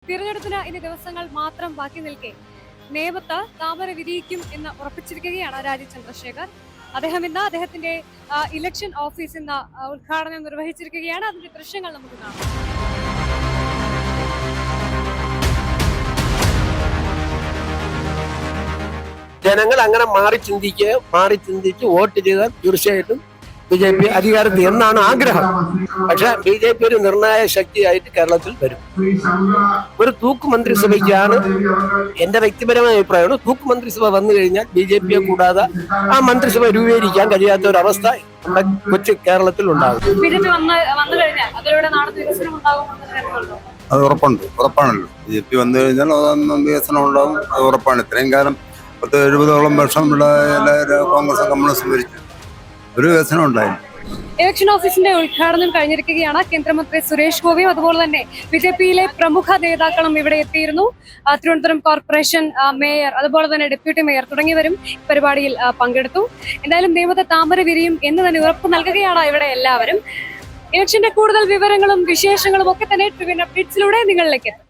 തിരഞ്ഞെടുപ്പിന് ഇനി ദിവസങ്ങൾ മാത്രം ബാക്കി നിൽക്കെ നേമത്ത് താമര വിരിയിക്കും എന്ന് ഉറപ്പിച്ചിരിക്കുകയാണ് രാജീവ് ചന്ദ്രശേഖർ. അദ്ദേഹം ഇന്ന് അദ്ദേഹത്തിന്റെ ഇലക്ഷൻ ഓഫീസ് ഇന്ന് ഉദ്ഘാടനം നിർവഹിച്ചിരിക്കുകയാണ്. അതിന്റെ ദൃശ്യങ്ങൾ നമുക്ക് കാണാം. ജനങ്ങൾ അങ്ങനെ മാറി ചിന്തിച്ച് വോട്ട് ചെയ്താൽ തീർച്ചയായിട്ടും BJP അധികാരത്തിൽ എന്നാണ് ആഗ്രഹം. പക്ഷെ BJP ഒരു നിർണായക ശക്തിയായിട്ട് കേരളത്തിൽ വരും. ഒരു തൂക്ക് മന്ത്രിസഭയ്ക്കാണ് എന്റെ വ്യക്തിപരമായ അഭിപ്രായമാണ്. തൂക്ക് മന്ത്രിസഭ വന്നു കഴിഞ്ഞാൽ BJPയെ കൂടാതെ ആ മന്ത്രിസഭ രൂപീകരിക്കാൻ കഴിയാത്ത ഒരു അവസ്ഥ നമ്മുടെ കൊച്ചു കേരളത്തിൽ ഉണ്ടാകും. അത് ഉറപ്പാണല്ലോ. BJP വന്നു കഴിഞ്ഞാൽ വികസനം ഉണ്ടാകും, അത് ഉറപ്പാണ്. ഇത്രയും കാലം 70-ഓളം വർഷം ഇവിടെ കോൺഗ്രസ് കമ്മ്യൂണിസ്റ്റ് ഭരിച്ചു, ഒരു വികസനം ഉണ്ടായി. ഇലക്ഷൻ ഓഫീസിന്റെ ഉദ്ഘാടനം കഴിഞ്ഞിരിക്കുകയാണ്. കേന്ദ്രമന്ത്രി സുരേഷ് ഗോപിയും അതുപോലെ തന്നെ BJPയിലെ പ്രമുഖ നേതാക്കളും ഇവിടെ എത്തിയിരുന്നു. തിരുവനന്തപുരം കോർപ്പറേഷൻ മേയർ, അതുപോലെ തന്നെ ഡെപ്യൂട്ടി മേയർ തുടങ്ങിയവരും പരിപാടിയിൽ പങ്കെടുത്തു. എന്തായാലും നേമത്തെ താമര വിരിയും എന്ന് തന്നെ ഉറപ്പ് നൽകുകയാണ് ഇവിടെ എല്ലാവരും. ഇലക്ഷന്റെ കൂടുതൽ വിവരങ്ങളും വിശേഷങ്ങളും ഒക്കെ തന്നെ ട്രിവിൻ അപ്ഡേറ്റ്സിലൂടെ നിങ്ങളിലേക്ക് എത്തും.